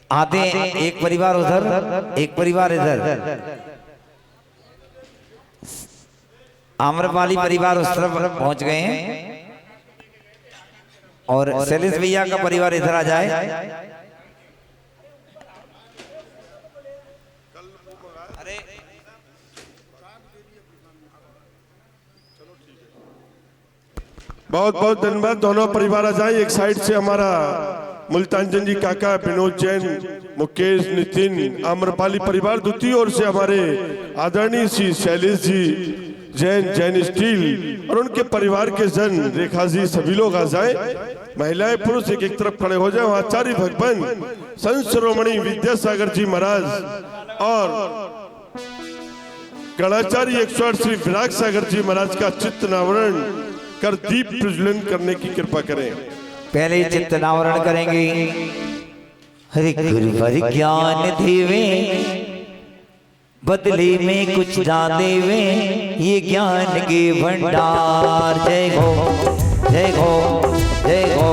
आते हैं, एक परिवार उधर एक परिवार इधर। आम्रपाली परिवार उस तरफ पहुंच गए हैं और शैलेश भैया का परिवार इधर आ जाए। बहुत बहुत धन्यवाद। दोनों परिवार आ जाए। एक साइड से हमारा मुल्तानचंद जी काका, विनोद जैन, मुकेश, नितिन, आम्रपाली परिवार, दूसरी ओर से हमारे आदरणीय श्री शैलेश जी जैन, जैन स्टील और उनके परिवार के जन, रेखा जी, सभी लोग आ जाए। महिलाएं पुरुष एक एक तरफ खड़े हो जाए। आचार्य भगवान संत शिरोमणि विद्यासागर जी महाराज और गणाचार्य 108 श्री विराग सागर जी महाराज का चित्तनावरण कर दीप प्रज्वलन करने की कृपा करें। पहले चित्तनावरण करेंगे। हरि गुरुवर ज्ञान देवे, बदले में कुछ ना देवे, ये ज्ञान के भंडार। जय हो जय हो जय हो।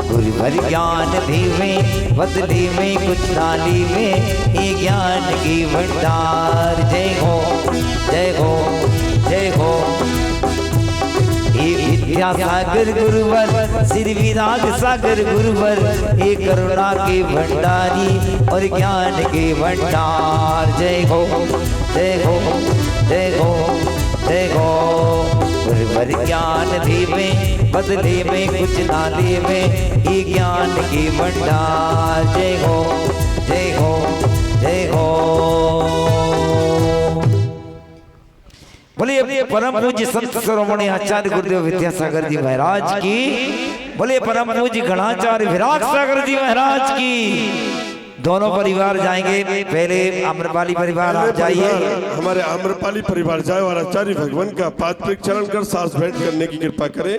गुरुवर ज्ञान देवे, बदले में कुछ ना लेवे, ये ज्ञान के भंडार। जय हो जय हो जय हो। विद्यासागर गुरुवर, श्री विराग सागर गुरुवर, हे करुणा के भंडारी और ज्ञान के भंडार। जय हो जय हो जय हो जय हो। गुरुवर ज्ञान देवे, बदले में कुछ ना देवे, ये ज्ञान के भंडार। जय हो जय हो जय हो। बोलिए परम पूज्य संत शिरोमणि आचार्य गुरुदेव विद्यासागर जी महाराज की। बोलिए परम पूज्य गणाचार्य विराग सागर जी महाराज की। दोनों परिवार जाएंगे। पहले आम्रपाली परिवार आप जाइए। हमारे आम्रपाली परिवार जाए और आचार्य भगवान का पाद पे चरण कर सांस भेंट करने की कृपा करें।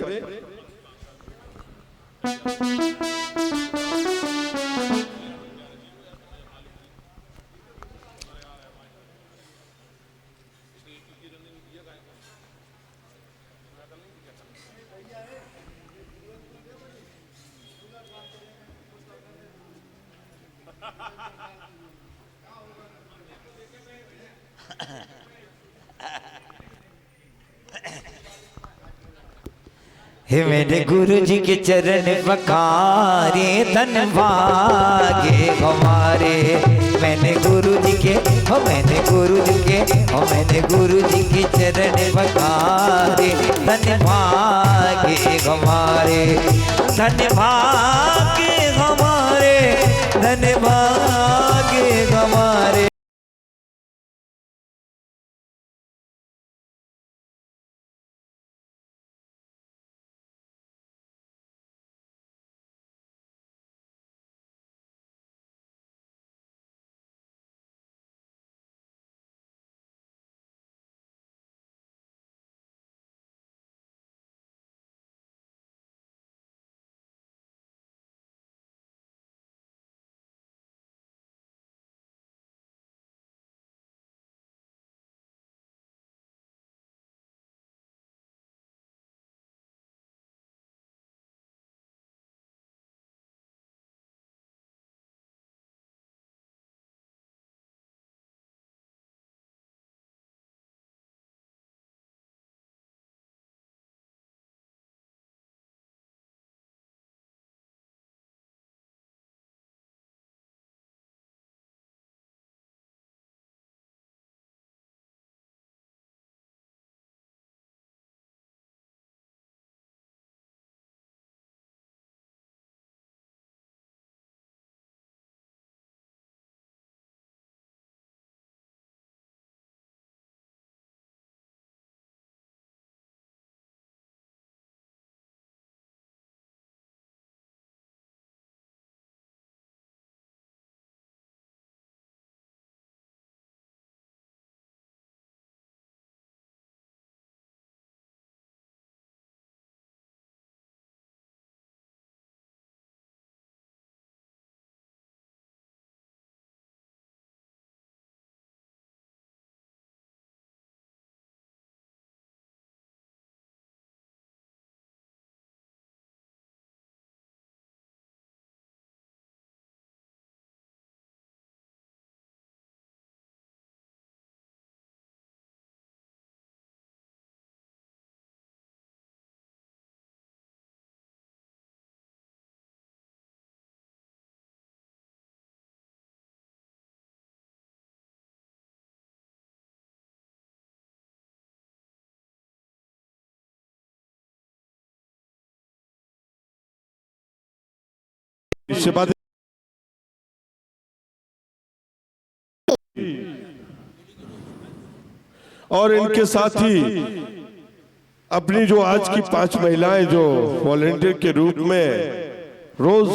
हे मेरे गुरु जी के चरण पखारे, धन भागे हमारे। मैंने गुरु जी के हो, मैंने गुरु जी के हो, मैंने गुरु जी के चरण पखारे, धन भागे हमारे, धन भागे हमारे, धन भागे हमारे। इससे बात और इनके साथ ही अपनी जो आज की 5 महिलाएं जो वॉलेंटियर के रूप में रोज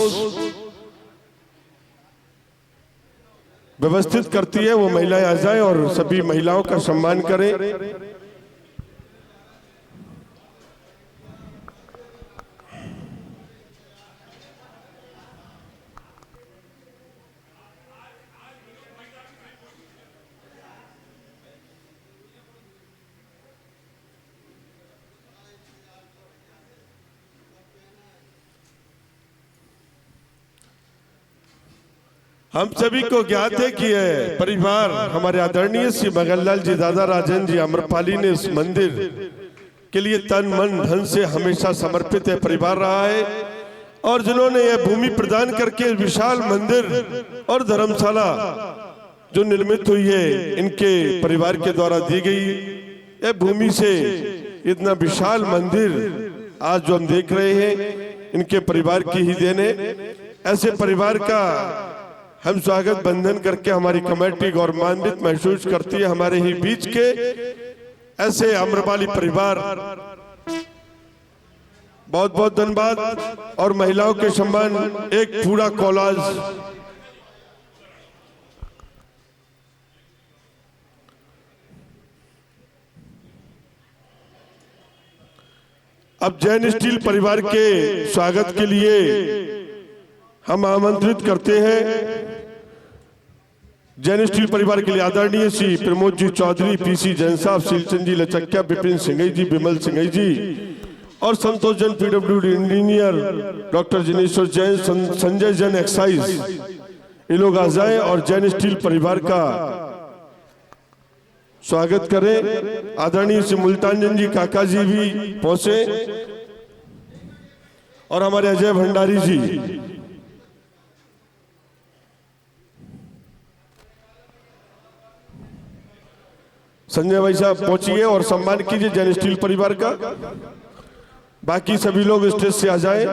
व्यवस्थित करती है, वो महिलाएं आ जाएं और सभी महिलाओं का सम्मान करें। हम सभी को ज्ञात है कि यह परिवार हमारे आदरणीय श्री मगनलाल जी दादा राजन जी आम्रपाली ने इस मंदिर के लिए तन मन धन से हमेशा समर्पित है परिवार रहा है, और जिन्होंने यह भूमि प्रदान करके विशाल मंदिर और धर्मशाला जो निर्मित हुई है इनके परिवार के द्वारा दी गई, यह भूमि से इतना विशाल मंदिर आज जो हम देख रहे हैं इनके परिवार की ही देन है। ऐसे परिवार का हम स्वागत बंधन करके हमारी कमेटी गौरवान्वित महसूस करती है। हमारे ही बीच के ऐसे आम्रपाली परिवार बहुत बहुत धन्यवाद। और महिलाओं के सम्मान एक पूरा कोलाज अब जैन स्टील परिवार के स्वागत के लिए हम आमंत्रित करते हैं। जैन स्टील परिवार के लिए आदरणीय श्री प्रमोद जी चौधरी, पीसी जैन साहब, शीलचंद जी लचक्या, विपिन सिंह जी, विमल सिंह जी और Santosh Jain PWD engineer, doctor Jineshwar Jain, Sanjay Jain excise, ये लोग आ जाए और जैन स्टील परिवार का स्वागत करें। आदरणीय श्री मुल्तान जी काका जी भी पहुंचे और हमारे अजय भंडारी जी। संजय भाई साहब पहुंचिए और सम्मान कीजिए जैन स्टील परिवार का। बाकी सभी लोग स्टेज से आ जाएं।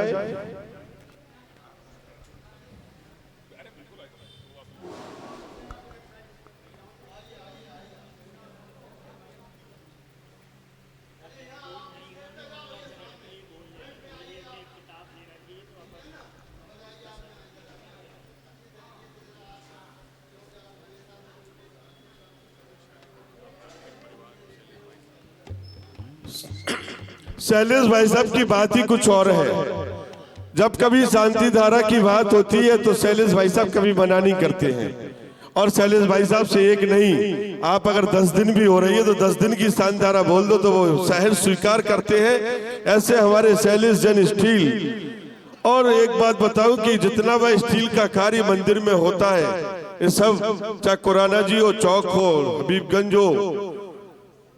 शैलेश भाई साहब की बात ही कुछ और है। जब कभी शांति धारा की बात होती है तो शैलेश भाई साहब कभी मना नहीं करते हैं। और शैलेश भाई साहब से एक नहीं, आप अगर 10 दिन भी हो रही है तो 10 दिन की शांति धारा बोल दो तो वो शहर स्वीकार करते हैं। ऐसे हमारे शैलेश जैन स्टील। और एक बात बताऊं कि जितना वह स्टील का कार्य मंदिर में होता है, ये सब चाहे कुराना जी हो, चौक हो, हबीबगंज हो,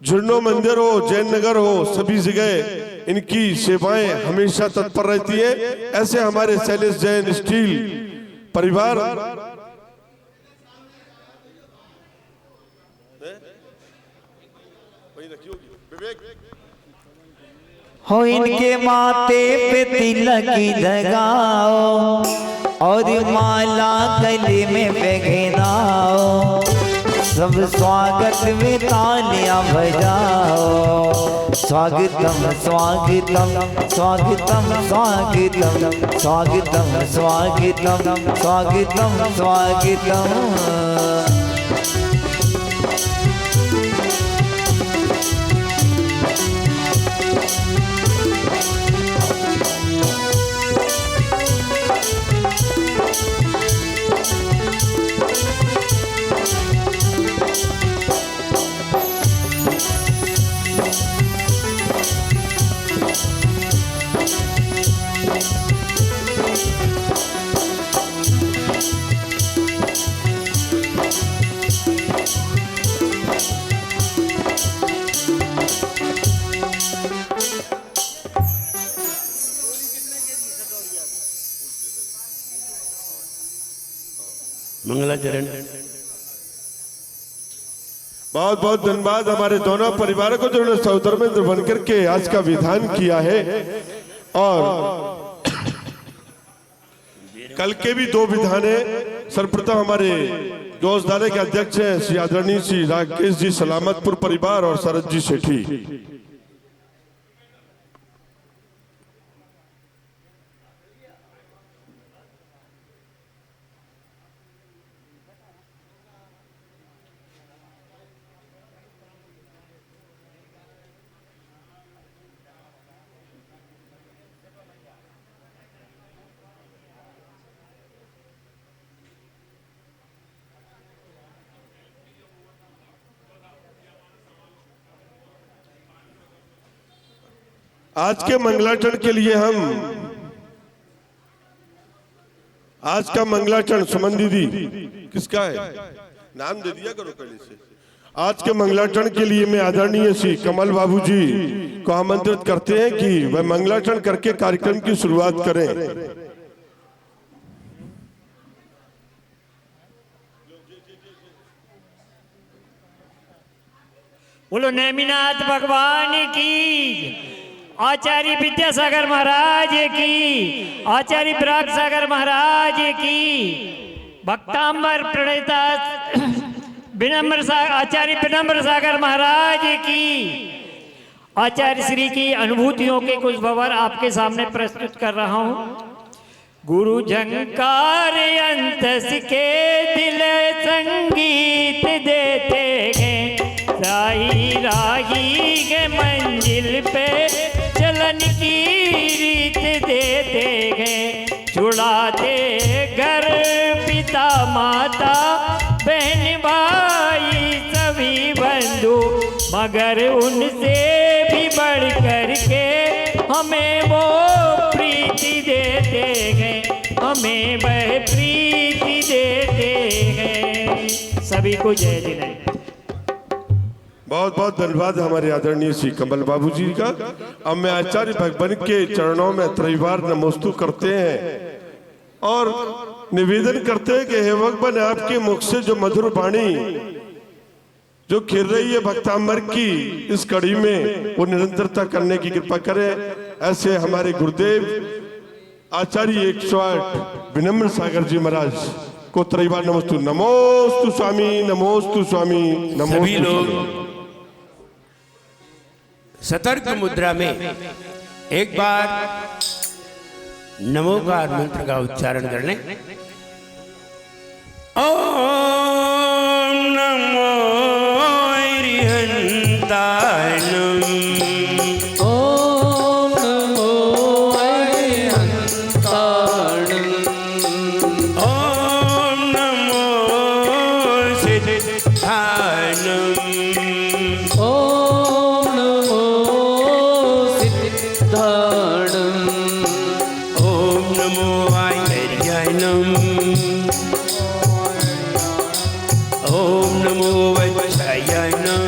झुरनो मंदिर हो, जैन नगर हो, सभी जगह इनकी सेवाएं हमेशा तत्पर रहती है। ऐसे हमारे शैलेश जैन स्टील परिवार हो इनके माथे पे तिलक लगाओ और माला गले में पहनाओ, सब स्वागत में तालियां बजाओ। स्वागतम स्वागतम स्वागतम स्वागतम स्वागतम स्वागतम स्वागतम स्वागतम। मंगलाचरण। बहुत बहुत धन्यवाद हमारे दोनों परिवारों को जिन्होंने सौधर्मेंद्र बनकर के आज का विधान किया है। और कल के भी 2 विधान है। सर्वप्रथम हमारे दोस्ताने के अध्यक्ष हैं श्री आदरणीय श्री राकेश जी सलामतपुर परिवार और शरद जी सेठी। आज के मंगलाचरण के लिए हम आज का मंगलाचरण सुमन दीदी किसका है, नाम दे दिया करो पहले से। आज के मंगलाचरण के लिए मैं आदरणीय श्री कमल बाबू जी को आमंत्रित करते हैं कि वह मंगलाचरण करके कार्यक्रम की शुरुआत करें। बोलो नेमिनाथ भगवान की, आचार्य विद्यासागर महाराज की, आचार्य विराग सागर महाराज की, भक्तांबर प्रणेता आचार्य विनम्र सागर महाराज की, आचार्य श्री की अनुभूतियों के कुछ भंवर आपके सामने प्रस्तुत कर रहा हूं। गुरु झंकार अंतस के दिल संगीत देते हैं, राही राही के मंजिल पे चलन की रीत देते हैं, छुड़ाते घर पिता माता बहन भाई सभी बंधु, मगर उनसे भी बढ़ कर के हमें वो प्रीति देते हैं, हमें वह प्रीति देते हैं। सभी को जय जिने। बहुत बहुत धन्यवाद हमारे आदरणीय श्री कमल बाबू जी का। अब मैं आचार्य भगवान के चरणों में त्रैवार नमोस्तु करते हैं और निवेदन करते हैं कि हे भगवान, आपके मुख से जो मधुर वाणी जो खिल रही है भक्तांबर की इस कड़ी में, वो निरंतरता करने की कृपा करें। ऐसे हमारे गुरुदेव आचार्य 108 विनम्र सागर जी महाराज को त्रैवार नमोस्तु। नमोस्तु स्वामी, नमोस्तु स्वामी, नमोस्तु। सभी लोग सतर्क मुद्रा में एक बार नमोकार मंत्र का उच्चारण कर लें। ओम नमो हरिहंतानम, ओम नमो हरिहंतानम, ओम नमो सिद्धानम, ओम नमो सिद्धाणम, ओम नमो आयर्यायनम, ओम नमो वज्रायनम,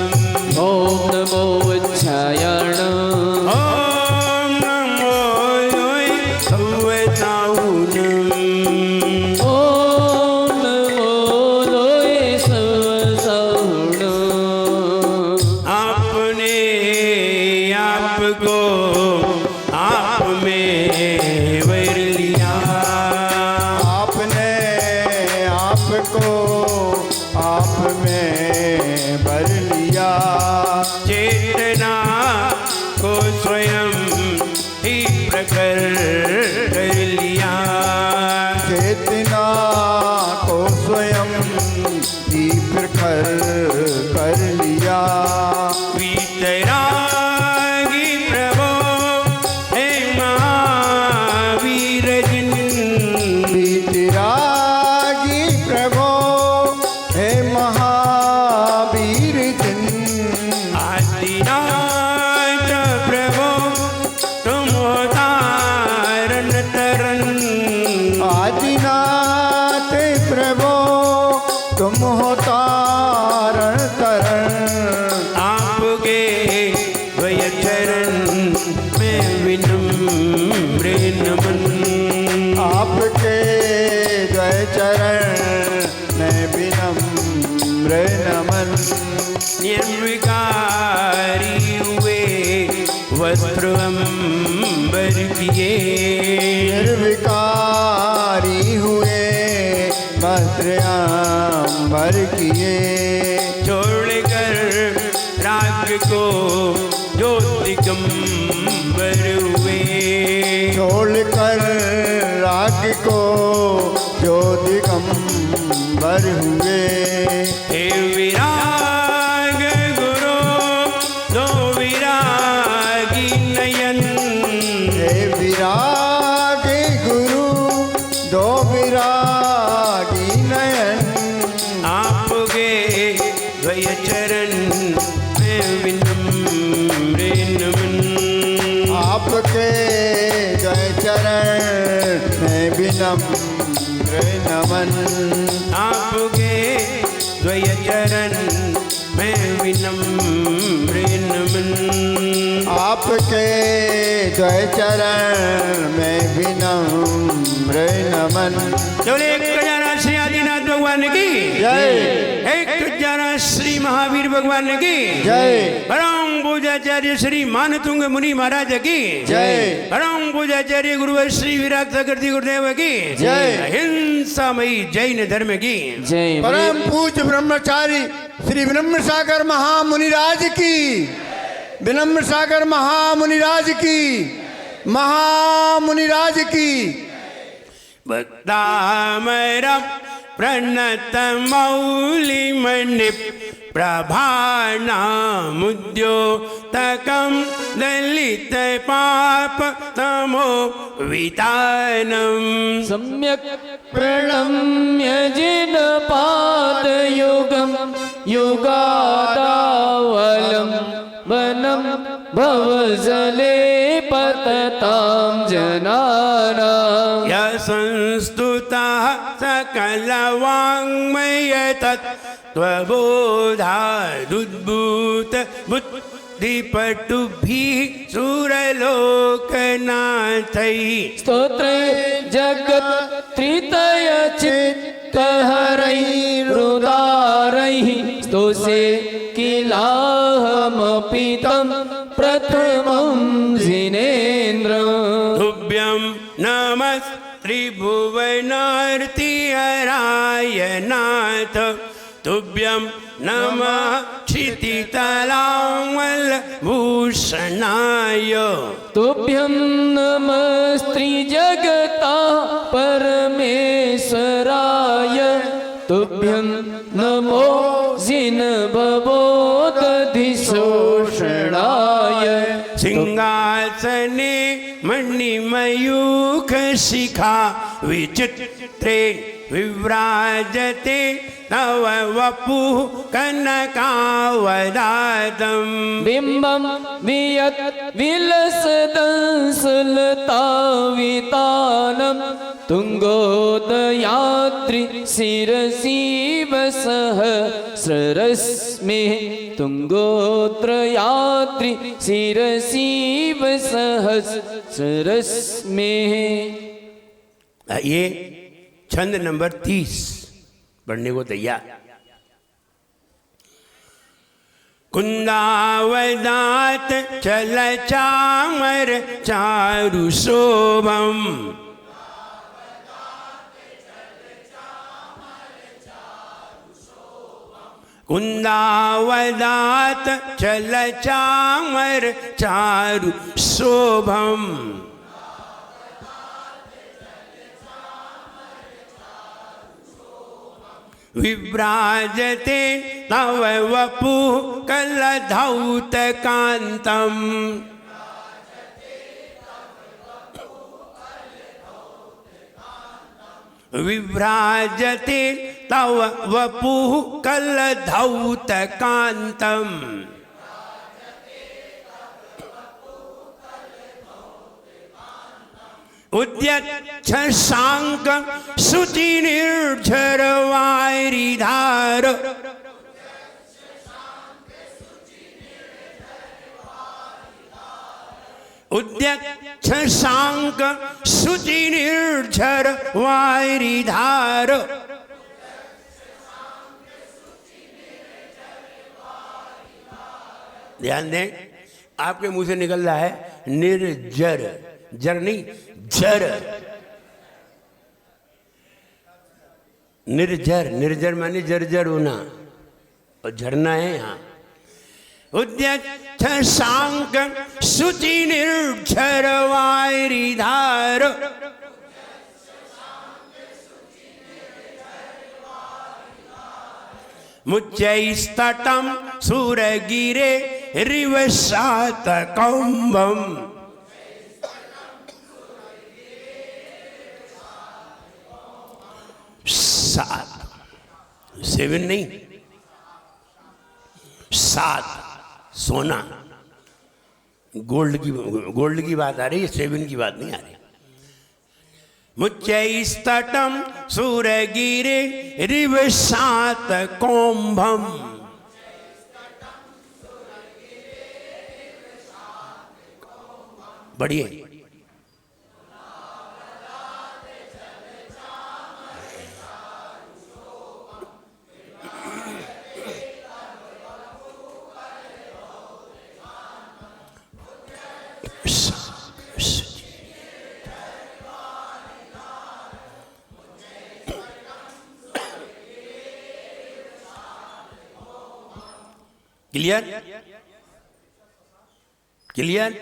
ओम नमो वज्रायणम, ओम नमो सौवताउनम, ओम नमो लोय सवसाणम। आपने आपको आप में वर लिया, आपने आपको आप में भर लिया, चेतना को स्वयं ही प्रकट कर लिया, चेतना को स्वयं ही प्रखर कर लिया। वीतरागी प्रभो हे महावीर जिन, वीतरागी प्रभो हे महावीर दिन, आदिनाथ प्रभो तुम तारण तरन, आदिनाथ प्रभो तुम हो तारण तरण, आपके वय चरण में विनम्र नमन, आपके जय चरण में विनम्र नमन, निर्विकारी हुए वस्त्र अंबर किए, निर्विकारी वस्त्रयांबर किए छोड़कर राग को जो दिगंबर हुए। छोड़कर राग को जो दिगंबर हुए। हे विराग गुरु दो विरागी नयन। हे विराग गुरु दो विरागी नयन। आपके द्वय चरण में विनम्र नमन। आपके जय चरण में विनम्र नमन। आपके द्वय चरण में विनम्र नमन। आपके जय चरण में विनम्र नमन। बोले एक खजाना श्री आदिनाथ भगवान की जय। एक खजाना श्री महावीर भगवान की जय। परम पूजाचार्य श्री मानतुंग मुनि महाराज की जय। परम पूजाचार्य गुरुवर श्री विराट सागरती गुरुदेव की जय। हिंसामयी जैन धर्म की जय परम पूज्य ब्रह्मचारी श्री विनम्र सागर महामुनिराज की। विनम्र सागर महामुनिराज की। महामुनिराज की। भक्तामरम प्रणत मौलि मणि प्रभानामुद्योतकं दलित पाप तमो वितानम। सम्यक् प्रणम्य जिन पादयुगं युगादावलं वनं भवजले पततां जनानां। संस्तुतः सकलवाङ्मय तत्त्वबोधादुद्भूत बुद्धिपटुभिः सुरलोकनाथैः स्तोत्रे जगत्त्रितय चित्तहरैरुदारैः स्तोषे किलाहमपि तं प्रथमं जिनेन्द्रम्। तुभ्यं नमः त्रिभुवनार्तिहराय नाथ। तुभ्यं नमः क्षितितलामलभूषणाय। तुभ्यं नमस्त्रिजगता परमेश्वराय। तुभ्यं नमो जिनभवोदधिशोषणाय। सिंहासने मणिमयूख शिखा विचित्रे विव्राजते तव वपुः कनकावदातं। बिम्बं वियत् विलसदंसुलतावितानं तुङ्गोदयाद्रि शिरसि सहस्ररश्मिः। तुङ्गोत्रयाद्रि शिरसि सहस्ररश्मिः। ये छंद नंबर 30 पढ़ने को तैयार। कुंदावदात चल चामर चारु शोभम। कुंदावदात चल चामर चारु शोभम। विभ्राजते तव वपुः कलधौतकान्तम्। विभ्राजते तव वपुः कलधौतकान्तम्। उद्यच्छशाङ्क शुचिनिर्झरवारिधार। उद्यच्छशाङ्क शुचिनिर्झरवारिधार। ध्यान दें, आपके मुंह से निकल रहा है निर्जर, जर नहीं जर। निर्जर, निर्जर माने जर्जर होना, और झरना है यहाँ। उद्यच्छ शांक शुचि निर्झर वायरी धार, मुच्चैस्तटं सुरगिरे रिवशात कौम्बम। सात, 7 नहीं, 7 सोना, गोल्ड की बात आ रही है, 7 की बात नहीं आ रही। मुच्चैस्तटं सुरगिरे रिवशात कौम्भम। बढ़िए। Clear, clear.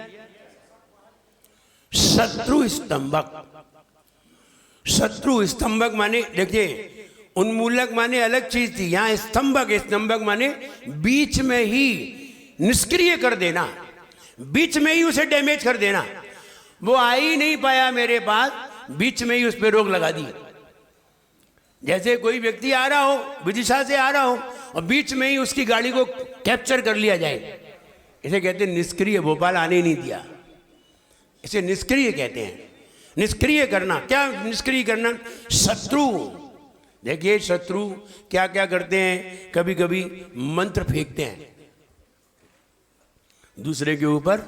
शत्रु स्तंभक, शत्रु स्तंभक माने देखिए, उन्मूलक माने अलग चीज थी, यहां स्तंभक, स्तंभक माने बीच में ही निष्क्रिय कर देना, बीच में ही उसे डैमेज कर देना। वो आ ही नहीं पाया मेरे पास, बीच में ही उस पर रोक लगा दी। जैसे कोई व्यक्ति आ रहा हो, विदिशा से आ रहा हो, और बीच में ही उसकी गाड़ी को कैप्चर कर लिया जाए, इसे कहते हैं निष्क्रिय। भोपाल आने नहीं दिया, इसे निष्क्रिय कहते हैं। निष्क्रिय करना, क्या निष्क्रिय करना? शत्रु। देखिए शत्रु क्या क्या करते हैं, कभी कभी मंत्र फेंकते हैं दूसरे के ऊपर,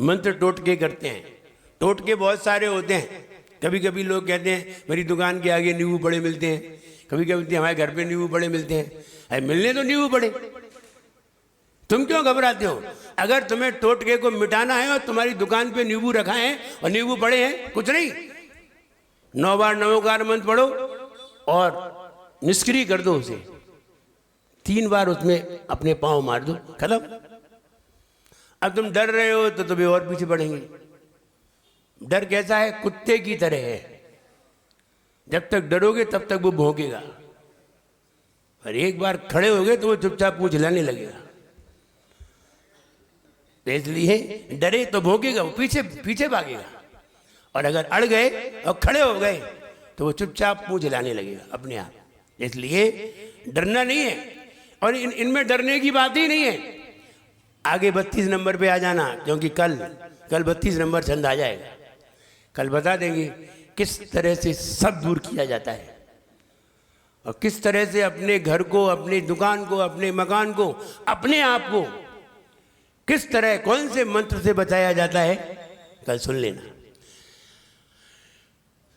मंत्र टोटके करते हैं। टोटके बहुत सारे होते हैं। कभी कभी लोग कहते हैं मेरी दुकान के आगे नींबू बड़े मिलते हैं, कभी कभी हमारे घर पे नींबू बड़े मिलते हैं। अरे मिलने तो नींबू बड़े, तुम क्यों घबराते हो? अगर तुम्हें टोटके को मिटाना है और तुम्हारी दुकान पे नींबू रखा है और नींबू बड़े हैं, कुछ नहीं, 9 बार नमोकार मंत्र पढ़ो और निष्क्रिय कर दो उसे, 3 बार उसमें अपने पांव मार दो, खत्म। अब तुम डर रहे हो तो तुम्हें और पीछे बढ़ेंगे। डर कैसा है? कुत्ते की तरह है, जब तक डरोगे तब तक वो भौंकेगा, और एक बार खड़े हो गए तो वो चुपचाप पूंछ हिलाने लगेगा। तो इसलिए डरे तो भौंकेगा, वो पीछे पीछे भागेगा, और अगर अड़ गए और खड़े हो गए तो वो चुपचाप पूंछ हिलाने लगेगा अपने आप। इसलिए डरना नहीं है, और इनमें डरने की बात ही नहीं है। आगे 32 नंबर पे आ जाना, क्योंकि कल 32 नंबर छंद आ जाएगा। कल बता देंगे किस तरह से सब दूर किया जाता है, और किस तरह से अपने घर को, अपनी दुकान को, अपने मकान को, अपने आप को किस तरह, कौन से मंत्र से बचाया जाता है, कल सुन लेना।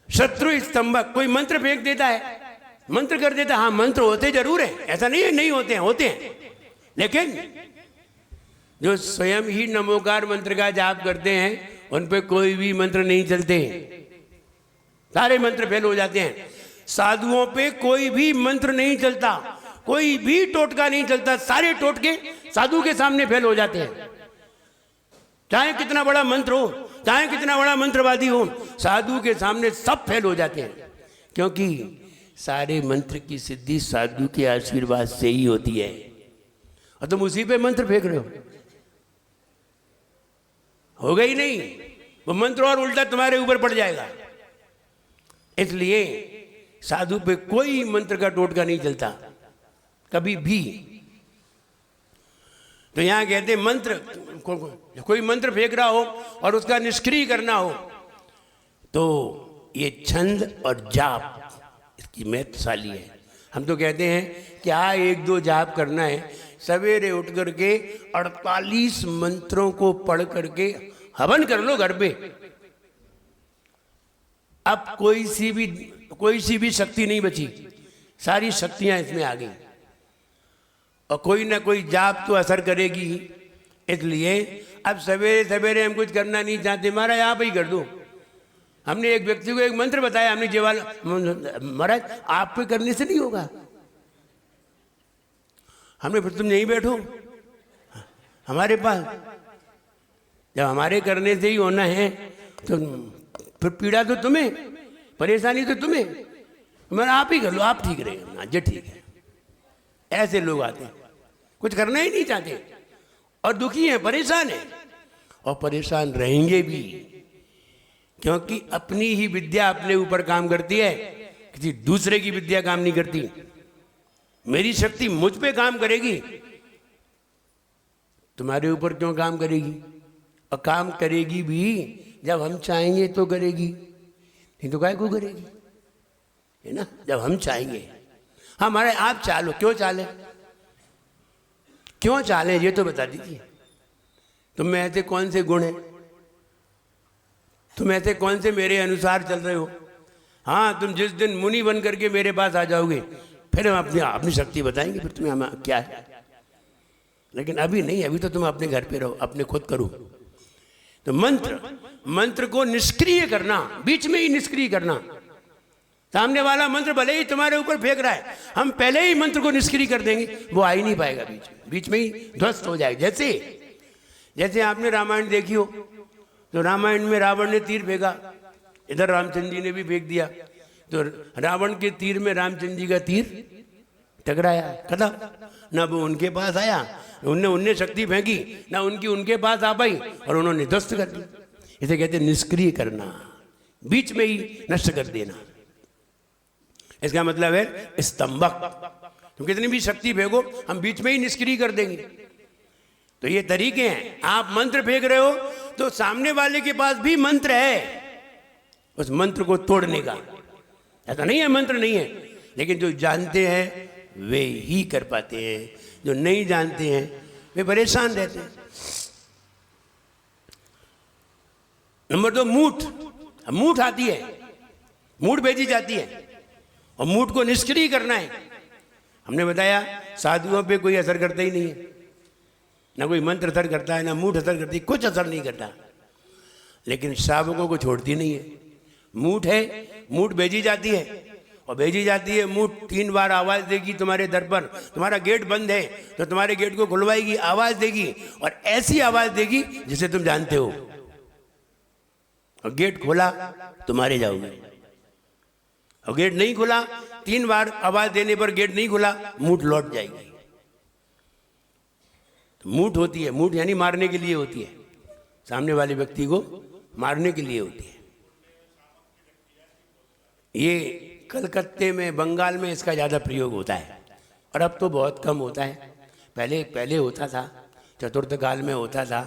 शत्रु स्तंभक, कोई मंत्र फेंक देता है, मंत्र कर देता है। हाँ, मंत्र होते जरूर है, ऐसा नहीं है नहीं होते हैं, होते हैं, लेकिन जो स्वयं ही नमोकार मंत्र का जाप करते हैं उन पे कोई भी मंत्र नहीं चलते, सारे मंत्र फेल हो जाते हैं। साधुओं पे कोई भी मंत्र नहीं चलता, कोई भी टोटका नहीं चलता, सारे टोटके साधु के सामने फेल हो जाते हैं। चाहे कितना बड़ा मंत्र हो, चाहे कितना बड़ा मंत्रवादी हो, साधु के सामने सब फेल हो जाते हैं, क्योंकि सारे मंत्र की सिद्धि साधु के आशीर्वाद से ही होती है, और तुम उसी पे मंत्र फेंक रहे हो, होगा ही नहीं, वो मंत्र और उल्टा तुम्हारे ऊपर पड़ जाएगा। इसलिए साधु पे कोई मंत्र का टोटका नहीं चलता कभी भी। तो यहां कहते मंत्र, कोई मंत्र फेंक रहा हो और उसका निष्क्रिय करना हो, तो ये छंद और जाप इसकी महत्वशाली है। हम तो कहते हैं क्या 1-2 जाप करना है, सवेरे उठ करके 48 मंत्रों को पढ़ करके हवन कर लो घर पे। अब कोई सी भी शक्ति नहीं बची, सारी शक्तियां इसमें आ गई, और कोई ना कोई जाप तो असर करेगी। इसलिए अब सवेरे सवेरे हम कुछ करना नहीं चाहते, महाराज आप ही कर दो, हमने एक व्यक्ति को एक मंत्र बताया, हमने जेवाल महाराज आपके करने से नहीं होगा। हमने फिर तुम यहीं बैठो हमारे पास, जब हमारे करने से ही होना है तो फिर पीड़ा तो तुम्हें, परेशानी तो तुम्हें, मैं आप ही कर लो, आप ठीक रहेगा। जी ठीक है। ऐसे लोग आते हैं, कुछ करना ही नहीं चाहते और दुखी हैं, परेशान हैं और परेशान रहेंगे भी, क्योंकि अपनी ही विद्या अपने ऊपर काम करती है, किसी दूसरे की विद्या काम नहीं करती। मेरी शक्ति मुझ पे काम करेगी, तुम्हारे ऊपर क्यों काम करेगी? और काम करेगी भी जब हम चाहेंगे तो करेगी, नहीं तो काय को करेगी, है ना? जब हम चाहेंगे। हमारे आप चालो, क्यों चाले, क्यों चाले ये तो बता दीजिए। तुम में ऐसे कौन से गुण हैं, तुम ऐसे कौन से मेरे अनुसार चल रहे हो? हाँ, तुम जिस दिन मुनि बन करके मेरे पास आ जाओगे फिर हम अपनी शक्ति बताएंगे, फिर तुम्हें हम क्या है। लेकिन अभी नहीं, अभी तो तुम अपने घर पे रहो, अपने खुद करो। तो मंत्र को निष्क्रिय करना, बीच में ही निष्क्रिय करना। सामने वाला मंत्र भले ही तुम्हारे ऊपर फेंक रहा है, हम पहले ही मंत्र को निष्क्रिय कर देंगे, वो आ ही नहीं पाएगा, बीच में ही ध्वस्त हो जाएगा। जैसे आपने रामायण देखी हो, तो रामायण में रावण ने तीर फेंका, इधर रामचंद्र जी ने भी फेंक दिया, तो रावण के तीर में रामचंद्र जी का तीर टकराया, खत्म। ना वो उनके पास आया, उनने शक्ति फेंकी, ना उनके पास आ पाई और उन्होंने ध्वस्त कर दी। इसे कहते निष्क्रिय करना, बीच में ही नष्ट कर देना। इसका मतलब है स्तंभक। तुम कितनी भी शक्ति फेंको, हम बीच में ही निष्क्रिय कर देंगे। तो ये तरीके हैं। आप मंत्र फेंक रहे हो तो सामने वाले के पास भी मंत्र है, उस मंत्र को तोड़ने का। ऐसा नहीं है मंत्र नहीं है, लेकिन जो जानते हैं वे ही कर पाते हैं, जो नहीं जानते हैं वे परेशान रहते हैं। नंबर 2, मूठ आती है, मूठ भेजी जाती है और मूठ को निष्क्रिय करना है। हमने बताया साधुओं पे कोई असर करता ही नहीं है, ना कोई मंत्र असर करता है, ना मूठ असर करती, कुछ असर नहीं करता। लेकिन श्रावकों को छोड़ती नहीं है। मूठ है, मूठ भेजी जाती है और भेजी जाती है मूठ 3 बार आवाज देगी तुम्हारे दर पर। तुम्हारा गेट बंद है तो तुम्हारे गेट को खुलवाएगी, आवाज देगी और ऐसी आवाज देगी जिसे तुम जानते हो। और गेट खोला तो मारे जाओगे, और गेट नहीं खुला, 3 बार आवाज देने पर गेट नहीं खुला, मूठ लौट जाएगी। तो मूठ होती है, मूठ यानी मारने के लिए होती है, सामने वाले व्यक्ति को मारने के लिए होती है। ये कलकत्ते में, बंगाल में इसका ज़्यादा प्रयोग होता है और अब तो बहुत कम होता है। पहले होता था, चतुर्थ काल में होता था,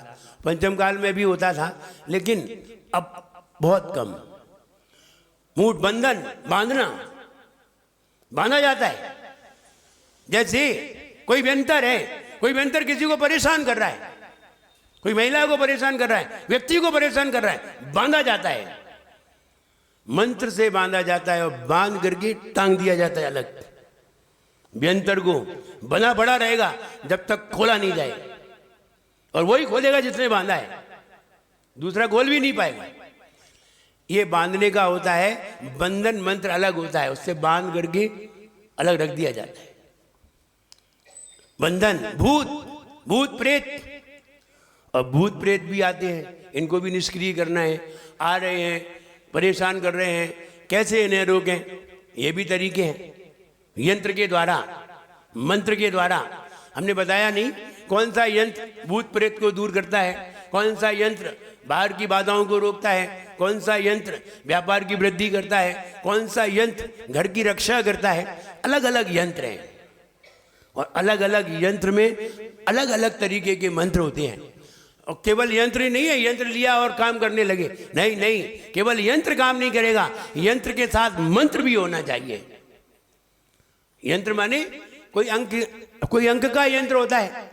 पंचम काल में भी होता था, लेकिन अब बहुत कम। मूठ बंधन, बांधा जाता है। जैसे कोई व्यंतर है, कोई व्यंतर किसी को परेशान कर रहा है, कोई महिला को परेशान कर रहा है, व्यक्ति को परेशान कर रहा है, बांधा जाता है, मंत्र से बांधा जाता है और बांध करके टांग दिया जाता है अलग। व्यंतर को बना पड़ा रहेगा जब तक खोला नहीं जाए, और वही खोलेगा जिसने बांधा है, दूसरा खोल भी नहीं पाएगा। ये बांधने का होता है, बंधन मंत्र अलग होता है, उससे बांध करके अलग रख दिया जाता है। बंधन, भूत प्रेत, और भूत प्रेत भी आते हैं, इनको भी निष्क्रिय करना है। आ रहे हैं, परेशान कर रहे हैं, कैसे इन्हें रोकें? ये भी तरीके हैं, यंत्र के द्वारा, मंत्र के द्वारा। हमने बताया नहीं कौन सा यंत्र भूत प्रेत को दूर करता है, कौन सा यंत्र बाहर की बाधाओं को रोकता है, कौन सा यंत्र व्यापार की वृद्धि करता है, कौन सा यंत्र घर की रक्षा करता है। अलग अलग यंत्र हैं और अलग अलग यंत्र में अलग अलग तरीके के मंत्र होते हैं। और केवल यंत्र ही नहीं है, यंत्र लिया और काम करने लगे, नहीं, केवल यंत्र काम नहीं करेगा, यंत्र के साथ मंत्र भी होना चाहिए। यंत्र माने कोई अंक का यंत्र होता है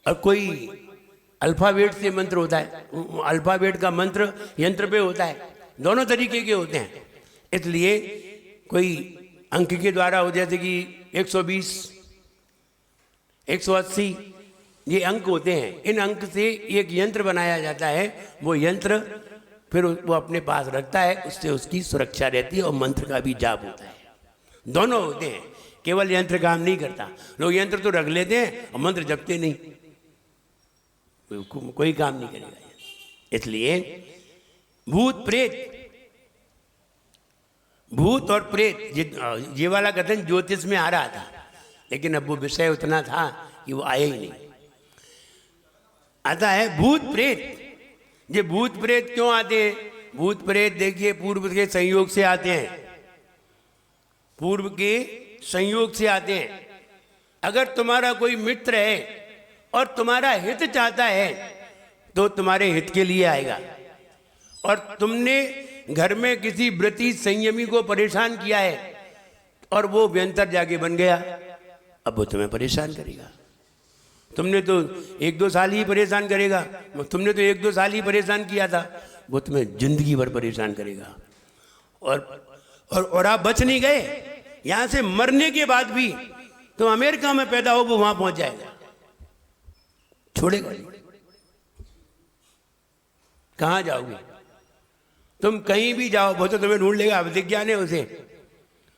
और कोई अल्फाबेट से मंत्र होता है, अल्फाबेट का मंत्र यंत्र पे होता है, दोनों तरीके के होते हैं। इसलिए कोई अंक के द्वारा हो, जैसे कि 120, 180 ये अंक होते हैं, इन अंक से एक यंत्र बनाया जाता है। वो यंत्र फिर वो अपने पास रखता है, उससे उसकी सुरक्षा रहती है और मंत्र का भी जाप होता है। दोनों होते हैं, केवल यंत्र काम नहीं करता। लोग यंत्र तो रख लेते हैं और मंत्र जपते नहीं, कोई काम नहीं करेगा। इसलिए भूत प्रेत, भूत और प्रेत, ये वाला कथन ज्योतिष में आ रहा था, लेकिन अब वो विषय उतना था कि वो आया ही नहीं। आता है भूत प्रेत। ये भूत प्रेत क्यों आते हैं? भूत प्रेत देखिए पूर्व के संयोग से आते हैं, पूर्व के संयोग से आते हैं। अगर तुम्हारा कोई मित्र है और तुम्हारा हित चाहता है तो तुम्हारे हित के लिए आएगा, और तुमने घर में किसी व्रती संयमी को परेशान किया है और वो व्यंतर जाके बन गया, अब वो तुम्हें परेशान करेगा। तुमने तो 1-2 साल ही परेशान करेगा, तुमने तो 1-2 साल ही परेशान किया था, वो तुम्हें जिंदगी भर परेशान करेगा। और आप बच नहीं गए, यहां से मरने के बाद भी तुम अमेरिका में पैदा हो, वो वहां पहुंच जाएगा, छोड़ेगा नहीं। कहां जाओगे तुम? कहीं भी जाओ वो तो तुम्हें ढूंढ लेगा, विज्ञान है उसे,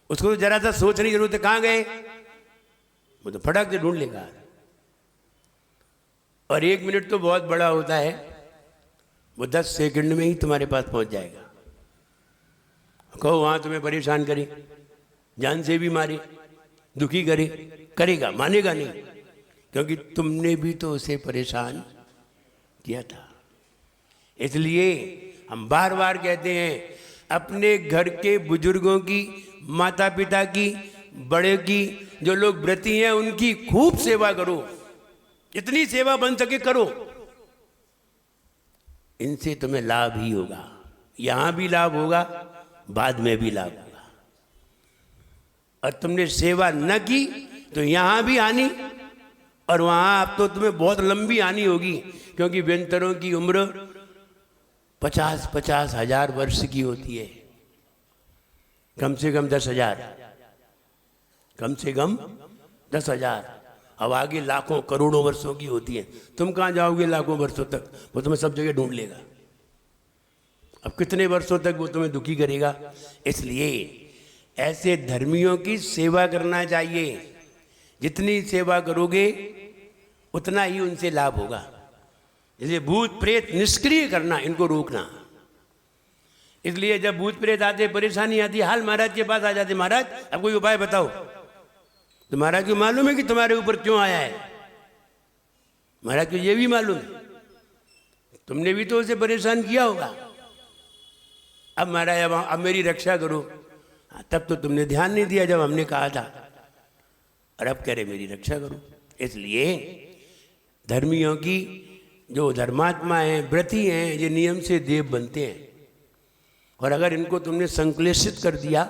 उसको तो जरा सा सोचने की जरूरत है, कहां गए, वो तो फटाक से ढूंढ लेगा। और 1 मिनट तो बहुत बड़ा होता है, वो 10 सेकंड में ही तुम्हारे पास पहुंच जाएगा। कहो वहां तुम्हें परेशान करे, जान से भी मारे, दुखी करे, करेगा, मानेगा नहीं, क्योंकि तुमने भी तो उसे परेशान किया था। इसलिए हम बार बार कहते हैं, अपने घर के बुजुर्गों की, माता पिता की, बड़े की, जो लोग व्रती हैं उनकी खूब सेवा करो, जितनी सेवा बन सके करो। इनसे तुम्हें लाभ ही होगा, यहां भी लाभ होगा, बाद में भी लाभ होगा। और तुमने सेवा न की तो यहां भी आनी, और वहां अब तो तुम्हें बहुत लंबी आनी होगी, क्योंकि व्यंतरों की उम्र 50-50 हजार वर्ष की होती है, कम से कम 10,000, कम से कम 10,000, अब आगे लाखों करोड़ों वर्षों की होती है। तुम कहाँ जाओगे लाखों वर्षों तक? वो तुम्हें सब जगह ढूंढ लेगा। अब कितने वर्षों तक वो तुम्हें दुखी करेगा? इसलिए ऐसे धर्मियों की सेवा करना चाहिए, जितनी सेवा करोगे उतना ही उनसे लाभ होगा। इसलिए भूत प्रेत निष्क्रिय करना, इनको रोकना। इसलिए जब भूत प्रेत आते, परेशानी आती, हाल महाराज के पास आ जाते, महाराज अब कोई उपाय बताओ। तो महाराज को मालूम है कि तुम्हारे ऊपर क्यों आया है, महाराज को ये भी मालूम है, तुमने भी तो उसे परेशान किया होगा। अब महाराज अब मेरी रक्षा करो। तब तो तुमने ध्यान नहीं दिया जब हमने कहा था, और अब कह रहे मेरी रक्षा करो। इसलिए धर्मियों की, जो धर्मात्मा हैं, व्रती हैं, ये नियम से देव बनते हैं, और अगर इनको तुमने संक्लेशित कर दिया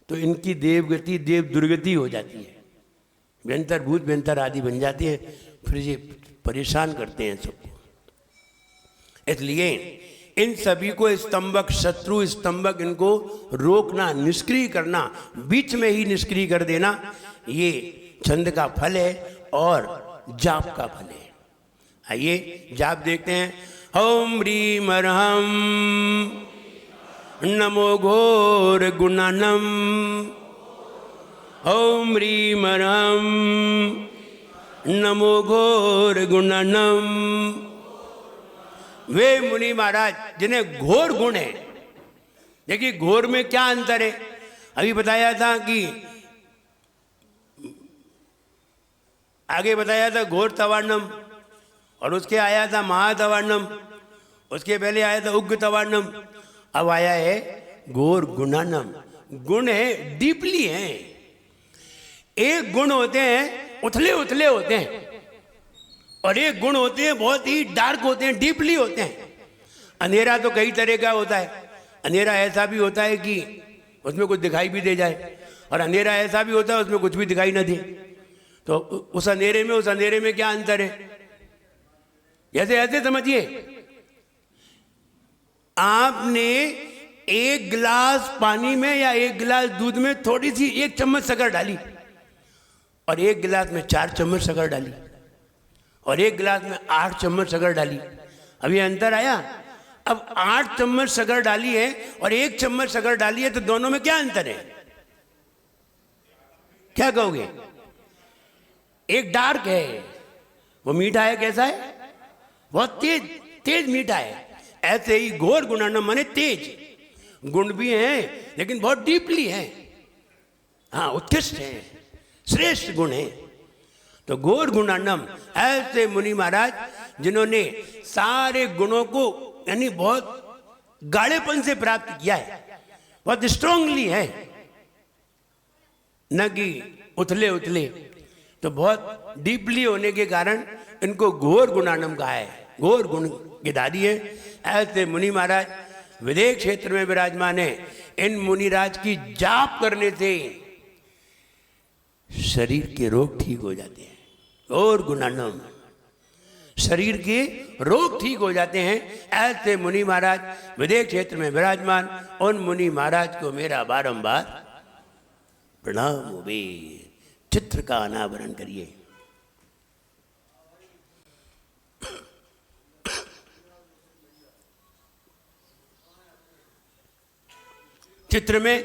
तो इनकी देवगति देव दुर्गति हो जाती है, व्यंतर भूत व्यंतर आदि बन जाती है, फिर ये परेशान करते हैं सबको। इसलिए इन सभी को स्तंभक, शत्रु स्तंभक, इनको रोकना, निष्क्रिय करना, बीच में ही निष्क्रिय कर देना, ये छंद का फल है और जाप का फल है। आइए जाप देखते हैं। ओम ह्रीम अर्हम नमो घोर गुणानम, ओम ह्रीम अर्हम नमो घोर गुणानम। वे मुनि महाराज जिन्हें घोर गुण है, देखिए घोर में क्या अंतर है। अभी बताया था कि आगे बताया था घोर तवार्णम, और उसके आया था महातवार्णम, उसके पहले आया था उग्र तवार्णम, अब आया है घोर गुणानम। गुण है, डीपली है। एक गुण होते हैं उथले उथले होते हैं, और एक गुण होते हैं बहुत ही डार्क होते हैं, डीपली होते हैं। अंधेरा तो कई तरह का होता है। अंधेरा ऐसा भी होता है कि उसमें कुछ दिखाई भी दे जाए, और अंधेरा ऐसा भी होता है उसमें कुछ भी दिखाई ना दे। तो उस अंधेरे में क्या अंतर है? जैसे ऐसे समझिए, आपने एक गिलास पानी में या एक गिलास दूध में थोड़ी सी 1 चम्मच शक्कर डाली, और एक गिलास में 4 चम्मच शक्कर डाली, और एक गिलास में 8 चम्मच शक्कर डाली। अभी अंतर आया? अब 8 चम्मच शक्कर डाली है और 1 चम्मच शक्कर डाली है, तो दोनों में क्या अंतर है? क्या कहोगे? एक डार्क है, वो मीठा है। कैसा है? बहुत तेज तेज मीठा है। ऐसे ही घोर गुणानम माने तेज, गुण भी हैं लेकिन बहुत डीपली है। हाँ, उत्कृष्ट है, श्रेष्ठ गुण है। तो घोर गुणानम ऐसे मुनि महाराज जिन्होंने सारे गुणों को यानी बहुत गाढ़ेपन से प्राप्त किया है, बहुत स्ट्रांगली है, न कि उथले उथले। तो बहुत डीपली होने के कारण इनको घोर गुणानम कहा है, घोर गुण के दादी है। ऐसे मुनि महाराज विदेश क्षेत्र में विराजमान है। इन मुनिराज की जाप करने से शरीर के रोग ठीक हो जाते हैं। और गुणानम, शरीर के रोग ठीक हो जाते हैं। ऐसे मुनि महाराज विदेश क्षेत्र में विराजमान, उन मुनि महाराज को मेरा बारंबार प्रणाम हो। वे चित्र का अनावरण करिए। चित्र में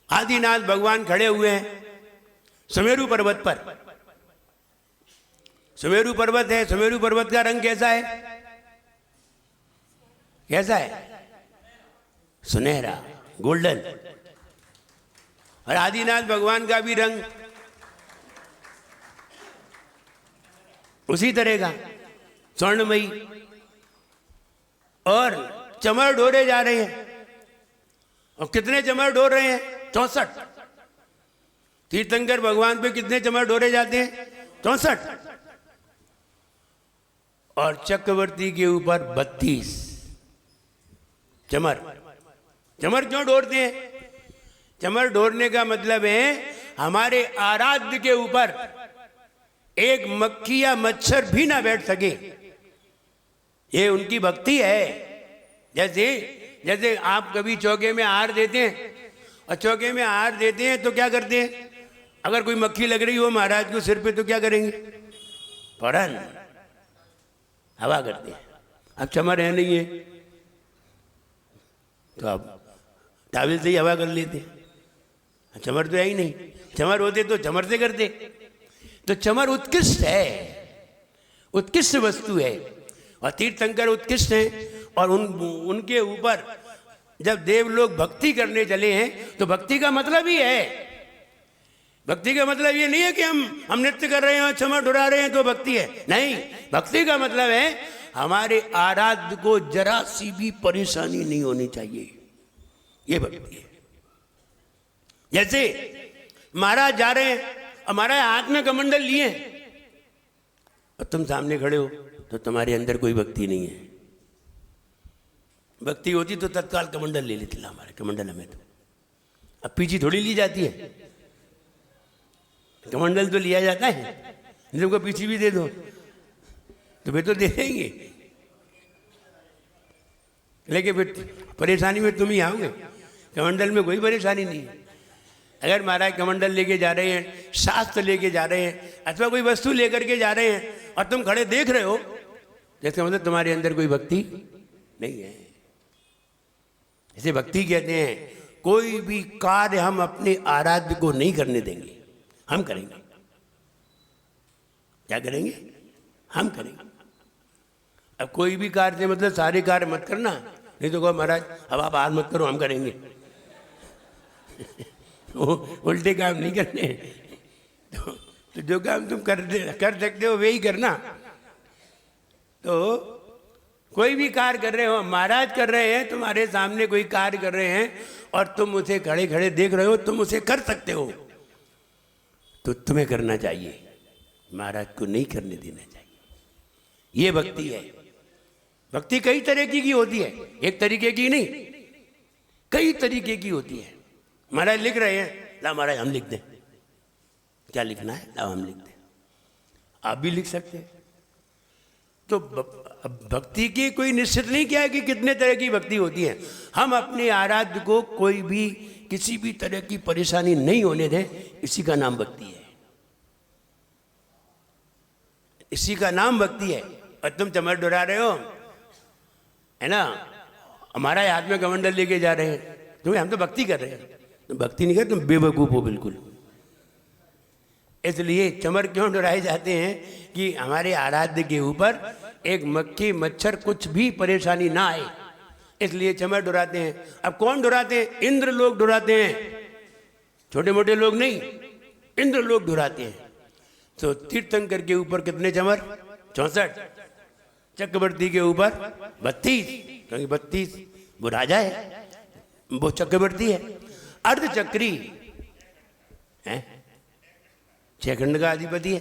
आदिनाथ भगवान खड़े हुए हैं सुमेरु पर्वत पर। सुमेरु पर्वत है, सुमेरु पर्वत का रंग कैसा है? कैसा है? सुनहरा, गोल्डन। और आदिनाथ भगवान का भी रंग उसी तरह का, स्वर्णमयी। और चमर डोरे जा रहे हैं। और कितने चमर डोर रहे हैं? 64। तीर्थंकर भगवान पे कितने चमर डोरे जाते हैं? 64। और चक्रवर्ती के ऊपर 32 चमर। चमर क्यों डोरते हैं? चमर डोरने का मतलब है हमारे आराध्य के ऊपर एक मक्खी या मच्छर भी ना बैठ सके। ये उनकी भक्ति है। जैसे आप कभी चौके में आहार देते हैं, और चौके में आहार देते हैं तो क्या करते हैं? अगर कोई मक्खी लग रही हो महाराज को सिर पे तो क्या करेंगे? फौरन हवा करते हैं। अब चमर है नहीं है तो आप टावल से ही हवा कर लेते हैं। चमर तो है ही नहीं, चमर होते तो चमर से करते। तो चमर उत्कृष्ट है, उत्कृष्ट वस्तु है। और तीर्थंकर उत्कृष्ट हैं। और उनके ऊपर जब देव लोग भक्ति करने चले हैं तो भक्ति का मतलब ही है, भक्ति का मतलब ये नहीं है कि हम नृत्य कर रहे हैं और चमर डुरा रहे हैं तो भक्ति है। नहीं, भक्ति का मतलब है हमारे आराध्य को जरा सी भी परेशानी नहीं होनी चाहिए, ये भक्ति है। जैसे महाराज जा रहे हैं, हमारा हाथ में कमंडल लिए और तुम सामने खड़े हो तो तुम्हारे अंदर कोई भक्ति नहीं है। भक्ति होती तो तत्काल कमंडल ले लेते, हमारे कमंडल हमें तो अब पीछे थोड़ी ली जाती है। कमंडल तो लिया जाता है, तुमको पीछे भी दे दो तो वे तो दे देंगे, लेकिन फिर परेशानी में तुम ही आओगे। कमंडल में कोई परेशानी नहीं है। अगर महाराज कमंडल लेके जा रहे हैं, शास्त्र लेके जा रहे हैं, अथवा कोई वस्तु लेकर के जा रहे हैं और तुम खड़े देख रहे हो, जैसे मतलब तुम्हारे अंदर कोई भक्ति नहीं है। इसे भक्ति कहते हैं। कोई भी कार्य हम अपने आराध्य को नहीं करने देंगे, हम करेंगे। क्या करेंगे? हम करेंगे। अब कोई भी कार्य से मतलब सारे कार्य मत करना, नहीं तो कहो महाराज अब आप हाथ मत करो, हम करेंगे। उल्टे काम नहीं करने। तो जो काम तुम कर सकते हो वही करना। तो कोई भी कार्य कर रहे हो, महाराज कर रहे हैं, तुम्हारे सामने कोई कार्य कर रहे हैं और तुम उसे खड़े खड़े देख रहे हो, तुम उसे कर सकते हो तो तुम्हें करना चाहिए, महाराज को नहीं करने देना चाहिए। ये भक्ति है। भक्ति कई तरह की होती है, एक तरीके की नहीं, कई तरीके की होती है। महाराज लिख रहे हैं, ला महाराज हम लिख दें। क्या लिखना है? ला हम लिख दें। आप भी लिख सकते हैं। तो भक्ति की कोई निश्चित नहीं क्या है कि कितने तरह की भक्ति होती है। हम अपने आराध्य को कोई भी किसी भी तरह की परेशानी नहीं होने दें, इसी का नाम भक्ति है। इसी का नाम भक्ति है। और तुम चमर डुरा रहे हो है ना, हमारा हाथ में कमंडल लेके जा रहे हैं, तो हम तो भक्ति कर रहे हैं, तो भक्ति नहीं कर, तुम बेवकूफ हो बिल्कुल। इसलिए चमर क्यों डराए जाते हैं कि हमारे आराध्य के ऊपर एक मक्खी मच्छर कुछ भी परेशानी ना आए, इसलिए चमर डराते हैं। अब कौन डराते हैं? इंद्र लोग डराते हैं, छोटे मोटे लोग नहीं, इंद्र लोग डराते हैं। तो तीर्थंकर के ऊपर कितने चमर? 64। चक्रवर्ती के ऊपर 32, क्योंकि 32 वो राजा है, वो चक्रवर्ती है। अर्धचक्री है, 6 खंड का अधिपति है,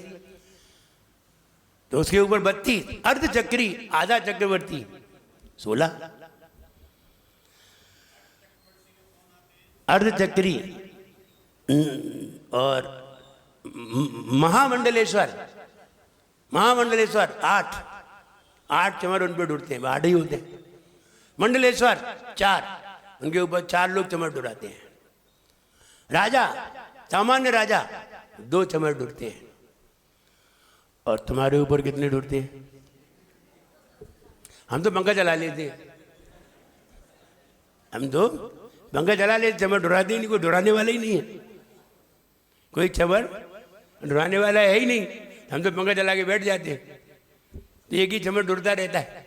तो उसके ऊपर 32। अर्धचक्री आधा चक्रवर्ती 16। अर्धचक्री और महामंडलेश्वर 8 चमर उन पर डुरते हैं, 8 ही होते हैं। मंडलेश्वर 4, उनके ऊपर 4 लोग चमर डुराते हैं। राजा, सामान्य राजा 2 चमर डुरते हैं। और तुम्हारे ऊपर कितने डुरते हैं? हम तो पंखा चला लेते हैं, हम तो पंखा चला लेते, चमर डुराते ही नहीं, कोई डुराने वाला ही नहीं है, कोई चमर डुराने वाला है ही नहीं। हम तो पंखा चला के बैठ जाते हैं, तो एक ही चमर डुरता रहता है।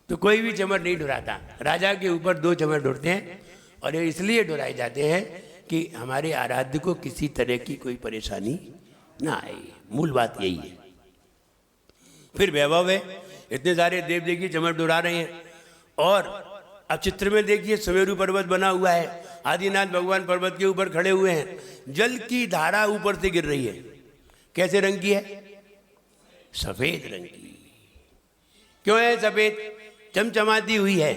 तो कोई भी चमर नहीं डुराता। राजा के ऊपर 2 चमर डुरते हैं, और ये इसलिए डुराए जाते हैं कि हमारे आराध्य को किसी तरह की कोई परेशानी ना आए। मूल बात यही है। फिर वैभव है, इतने सारे देव देवी चमर डुरा रहे हैं। और अब चित्र में देखिए, सुमेरु पर्वत बना हुआ है, आदिनाथ भगवान पर्वत के ऊपर खड़े हुए हैं, जल की धारा ऊपर से गिर रही है। कैसे रंग की है? सफेद रंग की। क्यों है सफेद? चमचमाती हुई है,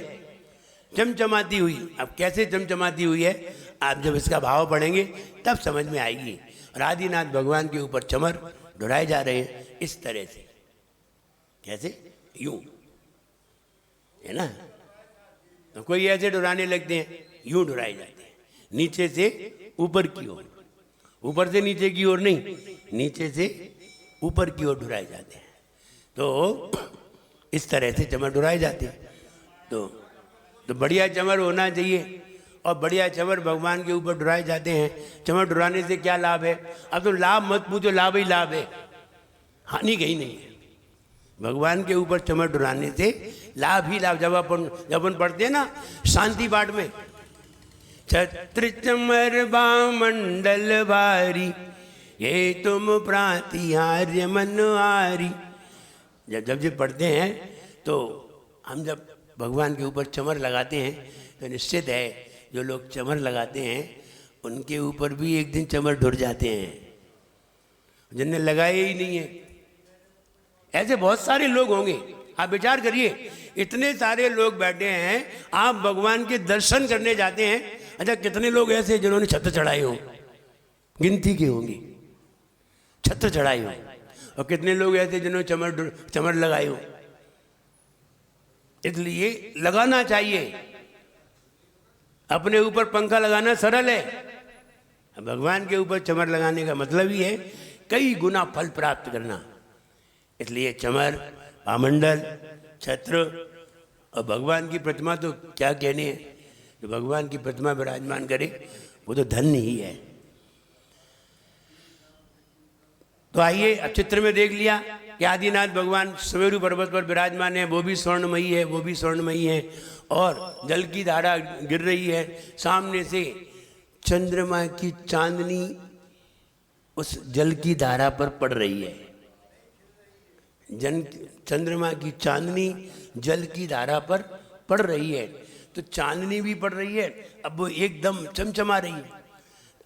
चमचमाती हुई। अब कैसे चमचमाती हुई है, आप जब इसका भाव पढ़ेंगे तब समझ में आएगी। और आदिनाथ भगवान के ऊपर चमर डुराए जा रहे हैं इस तरह से। कैसे? यूं, है ना। तो कोई ऐसे डुराने लगते हैं, यूं डुराए जाते हैं, नीचे से ऊपर की ओर, ऊपर से नीचे की ओर नहीं, नीचे से ऊपर की ओर डुराए जाते हैं। तो इस तरह से चमर डुराए जाते हैं। तो बढ़िया चमर होना चाहिए, और बढ़िया चमर भगवान के ऊपर डुराए जाते हैं। चमर डुराने से क्या लाभ है? अब तो लाभ मत पूछो, लाभ ही लाभ है, हानि कहीं नहीं है। भगवान के ऊपर चमर डुराने से लाभ ही लाभ। जब अपन पढ़ते हैं ना शांति पाठ में, छत्र चमर बामंडल भारी, ये तुम प्रातिहार्य मनहारी, जब पढ़ते हैं तो हम जब भगवान के ऊपर चमर लगाते हैं तो निश्चित है जो लोग चमर लगाते हैं उनके ऊपर भी एक दिन चमर ढुर जाते हैं, जिनने लगाए ही नहीं है। ऐसे बहुत सारे लोग होंगे। आप विचार करिए, इतने सारे लोग बैठे हैं, आप भगवान के दर्शन करने जाते हैं। अच्छा, कितने लोग ऐसे जिन्होंने छत्र चढ़ाई हो? गिनती के होंगी, छत्र चढ़ाई हो। और कितने लोग ऐसे जिन्होंने चमर लगाए हो? इसलिए लगाना चाहिए। अपने ऊपर पंखा लगाना सरल है, भगवान के ऊपर चमर लगाने का मतलब ही है कई गुना फल प्राप्त करना। इसलिए चमर, आमंडल, छत्र और भगवान की प्रतिमा तो क्या कहने हैं। जो भगवान की प्रतिमा विराजमान करे वो तो धन्य ही है। तो आइए, अब चित्र में देख लिया कि आदिनाथ भगवान सुमेरु पर्वत पर विराजमान है, वो भी स्वर्णमयी है, वो भी स्वर्णमयी है, और जल की धारा गिर रही है। सामने से चंद्रमा की चांदनी उस जल की धारा पर पड़ रही है। चंद्रमा की चांदनी जल की धारा पर पड़ रही है, तो चांदनी भी पड़ रही है, अब वो एकदम चमचमा रही है।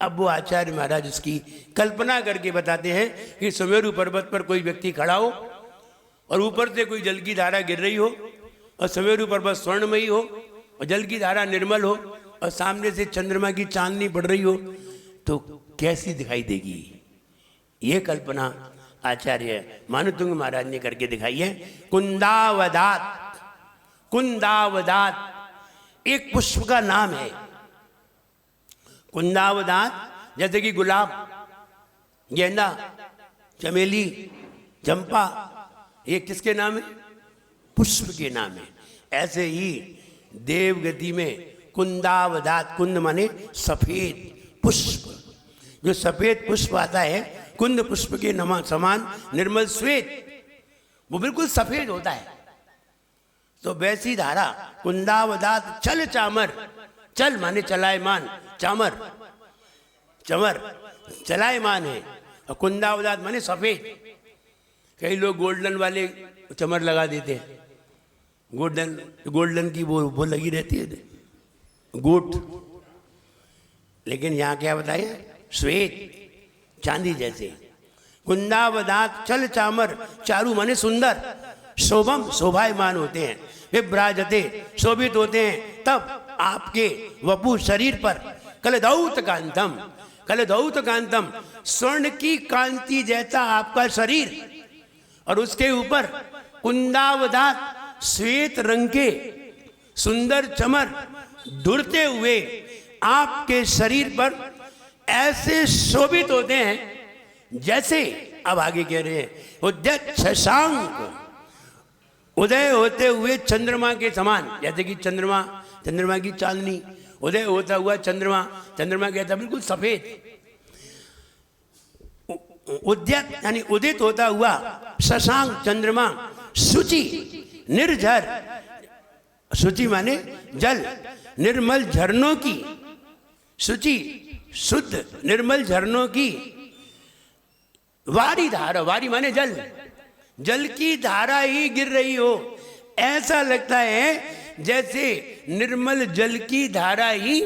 अब वो आचार्य महाराज उसकी कल्पना करके बताते हैं कि सुमेरु पर्वत पर कोई व्यक्ति खड़ा हो और ऊपर से कोई जल की धारा गिर रही हो, और सुमेरु पर्वत स्वर्णमयी हो और जल की धारा निर्मल हो, और सामने से चंद्रमा की चांदनी पड़ रही हो, तो कैसी दिखाई देगी। ये कल्पना आचार्य मानुतुंग महाराज ने करके दिखाई है। कुंदावदात, कुंदावदात एक पुष्प का नाम है। कुंदावदात जैसे कि गुलाब, गेंदा, चमेली, चंपा ये किसके नाम है? पुष्प के नाम है। ऐसे ही देवगति में कुंदावदात, कुंद माने सफेद पुष्प, जो सफेद पुष्प आता है कुंद पुष्प के समान निर्मल श्वेत, वो बिल्कुल सफेद होता है। तो वैसी धारा कुंदावदात चल चामर, चल माने चलायमान, चामर चमर चलायमान है, और कुंदावदात माने सफेद। कई लोग गोल्डन वाले चमर लगा देते हैं, गोल्डन की वो लगी रहती है गोट, लेकिन यहाँ क्या बताए? श्वेत, चांदी जैसे। कुंदावदात चल चामर, चारु माने सुंदर, शोभम शोभायमान होते हैं, विभ्राजते शोभित होते हैं। तब आपके वपु शरीर पर कलदौत कांतम, कलदौत कांतम स्वर्ण की कांति जैसा आपका शरीर, और उसके ऊपर कुंदावदात श्वेत रंग के सुंदर चमर ढुरते हुए आपके शरीर पर ऐसे शोभित होते हैं जैसे, अब आगे कह रहे हैं, उद्यत शशांक, उदय होते हुए चंद्रमा के समान। जैसे कि चंद्रमा की चांदनी, उदय होता हुआ चंद्रमा कहता बिल्कुल सफेद। उद्यत यानी उदित होता हुआ शशांक चंद्रमा, शुचि निर्झर, शुचि माने जल, निर्मल झरनों की, शुचि शुद्ध निर्मल झरनों की वारी धारा, वारी माने जल, जल की धारा ही गिर रही हो, ऐसा लगता है जैसे निर्मल जल की धारा ही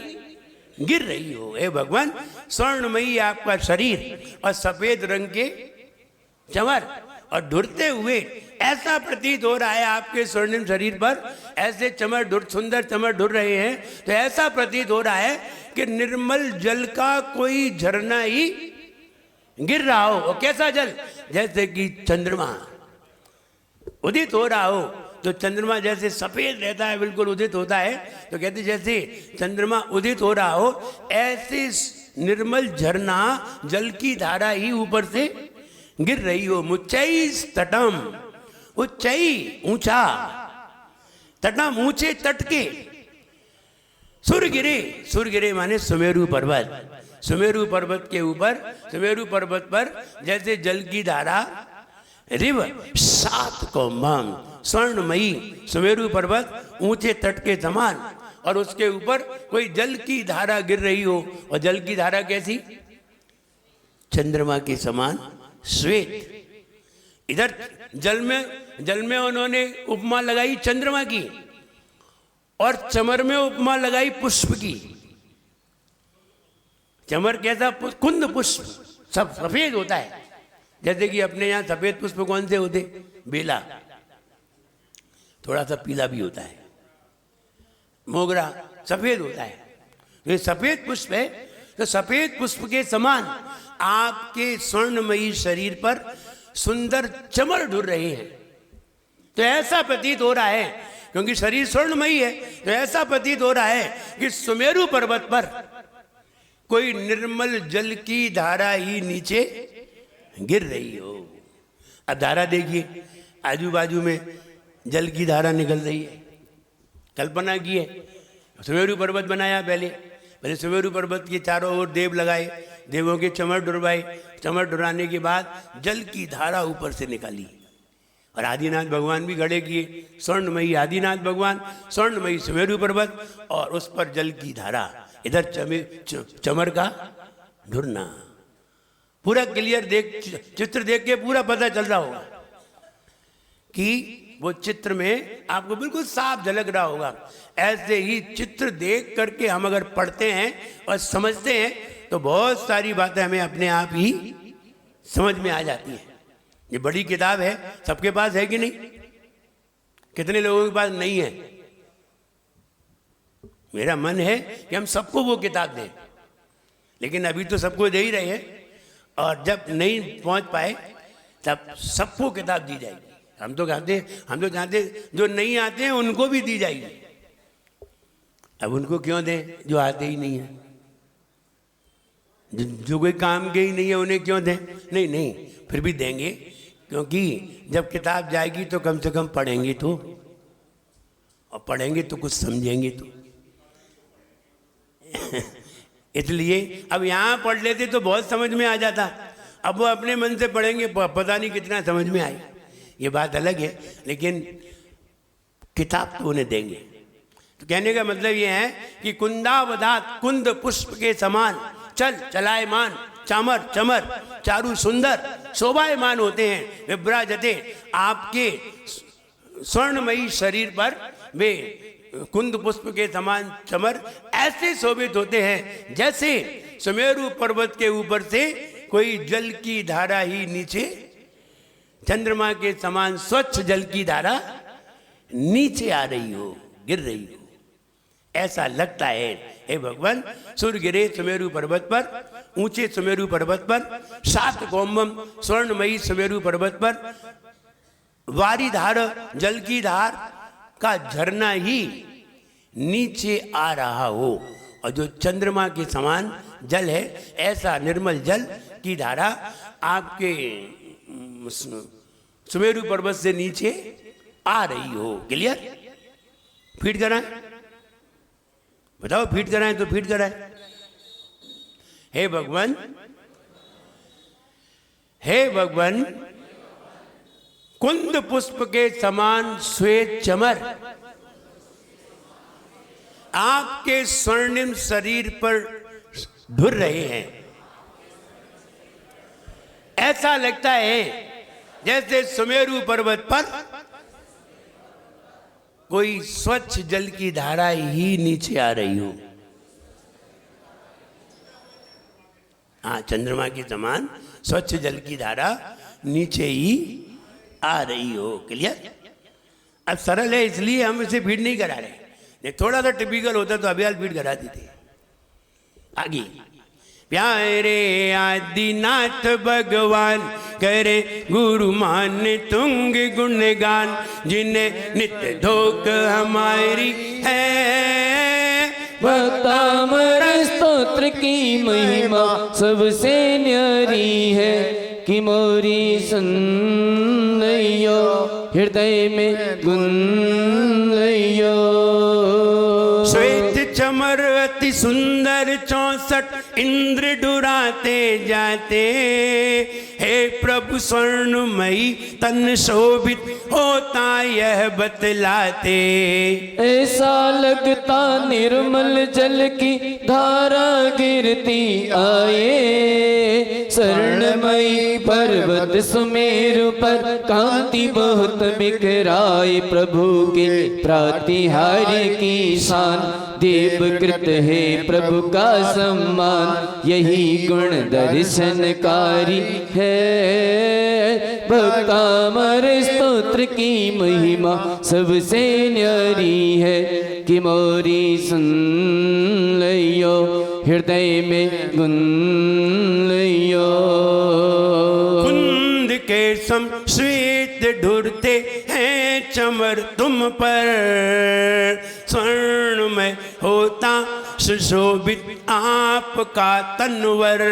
गिर रही हो। हे भगवान, स्वर्णमयी आपका शरीर और सफेद रंग के चमर, और ढुरते हुए ऐसा प्रतीत हो रहा है आपके स्वर्णिम शरीर पर ऐसे सुंदर चमर ढुर रहे हैं, तो ऐसा प्रतीत हो रहा है कि निर्मल जल का कोई झरना ही गिर रहा हो। और कैसा जल? जैसे कि चंद्रमा उदित हो रहा हो, तो चंद्रमा जैसे सफेद रहता है, बिल्कुल उदित होता है, तो कहते जैसे चंद्रमा उदित हो रहा हो, ऐसे निर्मल झरना जल की धारा ही ऊपर से गिर रही हो। मुच्चई तटम, उच्चई ऊंचा, तटम ऊंचे तट के, सुरगिरे माने सुमेरु पर्वत, सुमेरु पर्वत के ऊपर, सुमेरु पर्वत पर जैसे जल की धारा, रिव सात कौमम, स्वर्णमयी सुमेरु पर्वत ऊंचे तट के समान, और उसके ऊपर कोई जल की धारा गिर रही हो, और जल की धारा कैसी? चंद्रमा के समान श्वेत। इधर जल में उन्होंने उपमा लगाई चंद्रमा की, और चमर में उपमा लगाई पुष्प की। चमर कैसा? कुंद पुष्प, सब सफेद होता है। जैसे कि अपने यहाँ सफेद पुष्प कौन से होते? बेला, थोड़ा सा पीला भी होता है, मोगरा सफेद होता है। तो ये सफेद पुष्प है, तो सफेद पुष्प के समान आपके स्वर्णमयी शरीर पर सुंदर चमर ढुर रहे हैं। तो ऐसा प्रतीत हो रहा है, क्योंकि शरीर स्वर्णमयी है, तो ऐसा प्रतीत हो रहा है कि सुमेरु पर्वत पर कोई निर्मल जल की धारा ही नीचे गिर रही हो। अब धारा देखिए, आजू बाजू में जल की धारा निकल रही है। कल्पना की है, सुमेरु पर्वत बनाया पहले सुमेरु पर्वत के चारों ओर देव लगाए, देवों के चमर डुरवाए, चमर डुराने के बाद जल की धारा ऊपर से निकाली, और आदिनाथ भगवान भी खड़े किए, स्वर्णमयी आदिनाथ भगवान, स्वर्णमयी सुमेरु पर्वत, और उस पर जल की धारा, इधर चमर का ढुरना। पूरा क्लियर चित्र देख के पूरा पता चल रहा होगा कि वो चित्र में आपको बिल्कुल साफ झलक रहा होगा। ऐसे ही चित्र देख करके हम अगर पढ़ते हैं और समझते हैं तो बहुत सारी बातें हमें अपने आप ही समझ में आ जाती हैं। ये बड़ी किताब है, सबके पास है कि नहीं? कितने लोगों के पास नहीं है? मेरा मन है कि हम सबको वो किताब दें, लेकिन अभी तो सबको दे ही रहे हैं, और जब नहीं पहुंच पाए तब सबको किताब दी जाएगी। हम तो चाहते जो नहीं आते हैं उनको भी दी जाएगी। अब उनको क्यों दें जो आते ही नहीं है? जो कोई काम के ही नहीं है उन्हें क्यों दें? नहीं, फिर भी देंगे। क्योंकि जब किताब जाएगी तो कम से कम पढ़ेंगे तो, और पढ़ेंगे तो कुछ समझेंगे तो। इसलिए अब यहाँ पढ़ लेते तो बहुत समझ में आ जाता, अब वो अपने मन से पढ़ेंगे, पता नहीं कितना समझ में आए, ये बात अलग है, लेकिन किताब तो उन्हें देंगे। तो कहने का मतलब ये है कि कुंदावदात कुंद पुष्प के समान चल चलायमान चामर चमर चारु सुंदर शोभायमान होते हैं विभ्राजते। आपके स्वर्णमयी शरीर पर वे कुंद पुष्प के समान चमर ऐसे शोभित होते हैं जैसे सुमेरु पर्वत के ऊपर से कोई जल की धारा ही नीचे, चंद्रमा के समान स्वच्छ जल की धारा नीचे आ रही हो, गिर रही हो, ऐसा लगता है। हे भगवान, सूर्य गिरे सुमेरु पर्वत पर, ऊंचे सुमेरु पर्वत पर, 7 कौमम स्वर्णमयी सुमेरु पर्वत पर वारीधार जल की धार का झरना ही नीचे आ रहा हो, और जो चंद्रमा के समान जल है, ऐसा निर्मल जल की धारा आपके सुमेरु पर्वत से नीचे आ रही हो। क्लियर? फीड कराएं? बताओ, फीड कराएं तो फीड कराएं। हे भगवान, हे भगवान, कुंद पुष्प के समान श्वेत चमर आपके स्वर्णिम शरीर पर धुर रहे हैं। ऐसा लगता है जैसे सुमेरु पर्वत पर कोई स्वच्छ जल की धारा ही नीचे आ रही हो। हाँ, चंद्रमा के समान स्वच्छ जल की धारा नीचे ही आ रही हो। क्लियर? अब सरल है इसलिए हम इसे फीड नहीं करा रहे, नहीं थोड़ा सा टिपिकल होता तो अभी फीड करा देते। आगे, प्यारे आदिनाथ भगवान करे गुरु मान तुंग गुणगान, जिन्हें नित्य धोक हमारी है। भक्तामर स्तोत्र की महिमा सबसे न्यारी है, कि मोरी सुन लियो हृदय में गुन लियो। श्वेत चमर अति सुंदर 64 इंद्र डुराते जाते, हे प्रभु स्वर्णमयी तन शोभित होता यह बतलाते। ऐसा लगता निर्मल जल की धारा गिरती आए, स्वर्णमयी पर्वत सुमेरु पर कांति बहुत बिखराए। प्रभु के प्रातिहार्य की शान देवकृत है प्रभु का सम्मान, यही गुण दर्शनकारी है। भक्तामर स्तोत्र की महिमा सबसे न्यारी है, कि मोरी सुन लियो हृदय में गुन लियो। कुंद के सम श्वेत ढुरते हैं चमर तुम पर, स्वर्ण में होता सुशोभित आपका तनवर।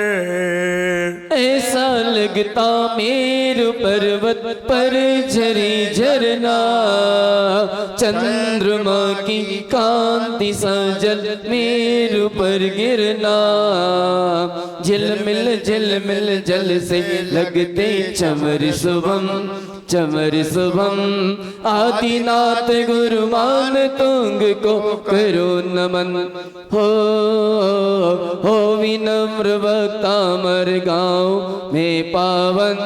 ऐसा लगता मेरु पर्वत पर झरी झरना, चंद्रमा की कांति सा जल मेरु पर गिरना। झिलमिल झिलमिल जल से लगते चमर शुभम चमर शुभम। आदिनाथ गुरु मान तुंग को करो नमन, हो विनम्र भक्तामर गाँव में पावन।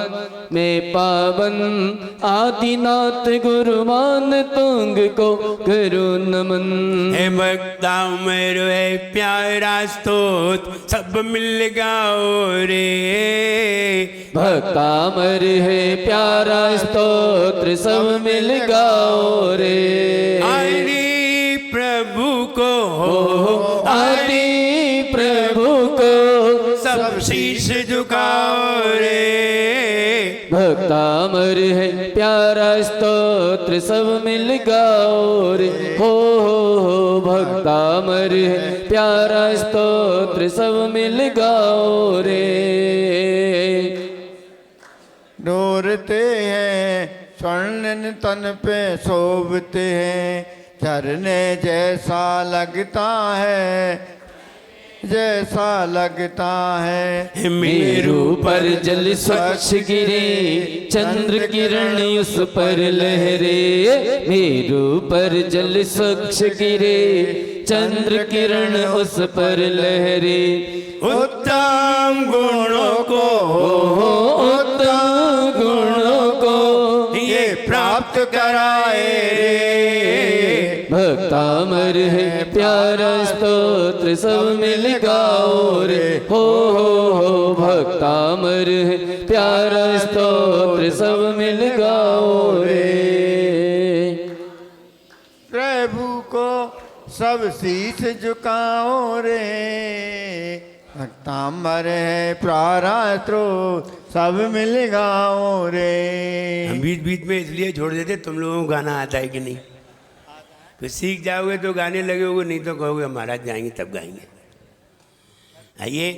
आदिनाथ गुरु मान तुंग को करो नमन। हे भक्तामर है प्यारा स्तोत्र सब मिल गाओ रे। भक्तामर है प्यारा स्तोत्र सब मिल गाओ रे। आदि प्रभु को हो, आदि प्रभु को सब शीश झुकाओ रे। भक्तामर है प्यारा स्तोत्र सब मिल गाओ रे। हो भक्तामर है प्यारा स्तोत्र सब मिल गाओ रे। डोर तोरते हैं, स्वर्ण तन पे शोभते हैं। झरने जैसा लगता है, जैसा लगता है। मेरू पर जल स्वच्छ गिरे, चंद्र किरण उस पर लहरे। मेरू पर जल स्वच्छ गिरे, चंद्र किरण उस पर लहरे। उत्तम गुणों को, उत्तम गुणों को ये प्राप्त कराए रे। भक्तामर है प्यारा स्तोत्र सब मिल गाओ रे। हो भक्तामर है प्यारा स्तोत्र सब मिल गाओ रे। प्रभु को सब शीश झुकाओ रे। भक्तांबर है प्यारा स्तोत्र सब मिल गाओ रे। हम बीच बीच में इसलिए छोड़ देते तुम लोगों को गाना आता है कि नहीं, तो सीख जाओगे तो गाने लगे होगे, नहीं तो कहोगे महाराज जाएंगे तब गाएंगे। आइए